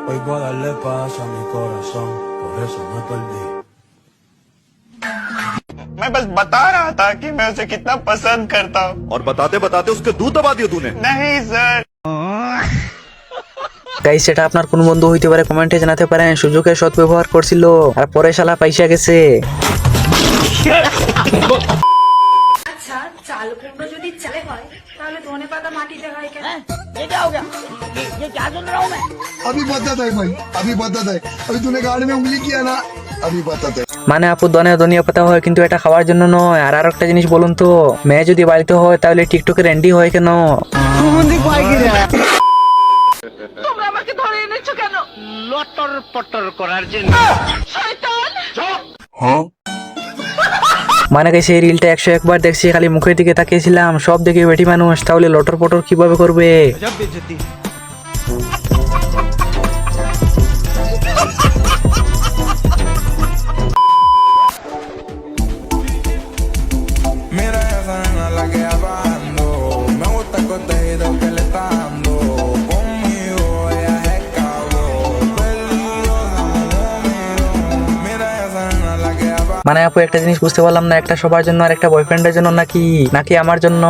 Hoy voy a darle paz a mi corazón, por eso me perdí. मैं बस बता रहा था कि मैं उसे कितना पसंद करता हूँ। और बताते बताते उसके दूध दबा दिया तूने। नहीं सर। গাইস সেটা আপনার কোন বন্ধু হইতে পারে কমেন্টে জানাতে পারেন। সুযোগের সদ্ব্যবহার করছিল আর পরে শালা পয়সা গেছে। আচ্ছা চাল কুমড়ো যদি চালে হয় তাহলে ধনে পাতা মাটিতে হয় কেন? अभी बताता है भाई, अभी बताता है। अभी तूने गाड़ी में उंगली किया ना, अभी बताता है। মানে আপু ধনিয়া পাতা হয় কিন্তু এটা খাওয়ার জন্য নয়। আর আরেকটা জিনিস বলুন তো, মেয়ে যদি বাড়িতে হয় তাহলে টিকটকে রেন্ডি হয় কেন? তোমরা আমাকে ধরে এনেছো কেন? লটর পটর করার জন্য। শয়তান! মানে গেছে এই রিলটা 101 বার দেখছি, খালি মুখের দিকে তাকিয়েছিলাম। সব দেখে বেটি মানুষ, তাহলে লটর পটর কিভাবে করবে? Mira esa nena la que va bajando. Me gusta el contenido que le está dando. Conmigo ella es cabrón. Peligrosa como mira esa nena la que va. মানে আপু একটা জিনিস বুঝতে পারলাম না, একটা সবার জন্য আর একটা বয়ফ্রেন্ডের জন্য নাকি আমার জন্য?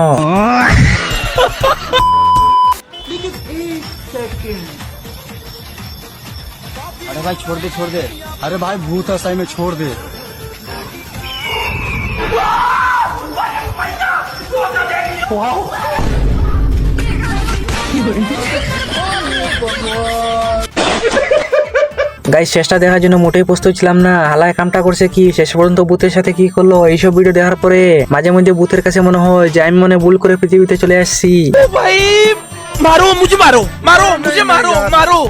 अरे भाई छोड़ दे अरे भाई भूत है सही में, छोड़ दे। গাইস শেষটা দেখার জন্য মোটেই প্রস্তুত ছিলাম না। হালায় কামটা করছে কি, শেষ পর্যন্ত ভূতের সাথে কি করলো। এইসব ভিডিও দেখার পরে মাঝে মধ্যে ভূতের কাছে মনে হয় যে আমি মনে ভুল করে পৃথিবীতে চলে আসছি। भाई मारो मुझे, मारो मारो मुझे, मारो मारो।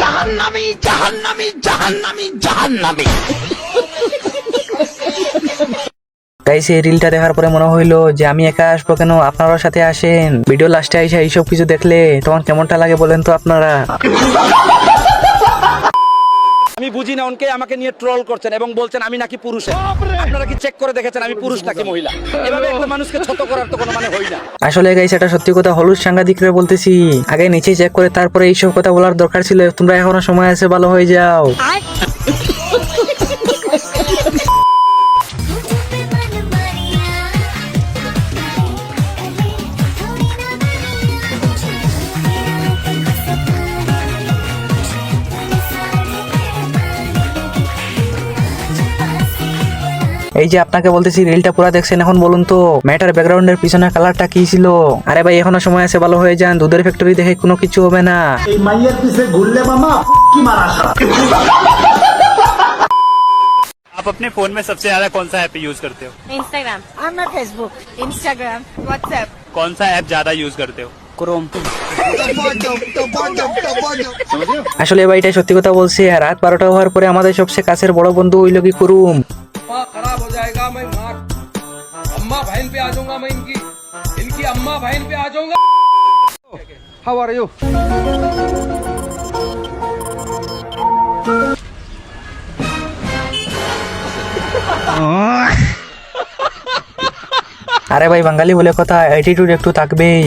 जहन्नमी जहन्नमी जहन्नमी जहन्नमी। গাইস এই রিলটা দেখার পরে মনে হইলো যে আমি একা আসবো কেন, আপনারাও সাথে আসেন। ভিডিও লাস্টে আইসা এইসব কিছু দেখলে তখন কেমনটা লাগে বলেন তো আপনারা? আমি বুঝি না উনকে আমাকে নিয়ে ট্রোল করছেন এবং বলছেন আমি নাকি পুরুষ। আপনারা কি চেক করে দেখেছেন আমি পুরুষ নাকি মহিলা? এভাবে একটা মানুষকে ছোট করার তো কোনো মানে হয় না। আসলে গাইস এটা সত্যি কথা, হলুদ সাংঘাতিক রে বলতেছি। আগে নিচে চেক করে তারপরে এইসব কথা বলার দরকার ছিল। তোমরা এখনো সময় আছে, ভালো হয়ে যাও। এই যে আপনাকে বলতেছি রিলটা পুরো দেখছেন, এখন বলুন তো মেটার ব্যাকগ্রাউন্ডের পিছনে কালারটা কি ছিল? আরে ভাই এখনো সময় আছে, ভালো হয়ে যান। দুধের ফ্যাক্টরি দেখে কোনো কিছু হবে না। এই মাইয়ার পিছে ঘুরলে মামা কি মারা সারা। आप अपने फोन में सबसे ज्यादा कौन सा ऐप यूज करते हो? Instagram, আমার Facebook, Instagram, WhatsApp। कौन सा ऐप ज्यादा यूज करते हो? ক্রোম। আসলে ভাই এটা সত্যি কথা বলছি। রাত 12টা হওয়ার পরে আমাদের সবচেয়ে কাছের বড় বন্ধু হইল কি ক্রোম। खराब हो जाएगा मैं अम्मा बहन पे आ जाऊंगा, मैं इनकी अम्मा बहन पे आ जाऊंगा। How are you? আরে ভাই বাঙালি বলে কথা, অ্যাটিটিউড একটু থাকবেই।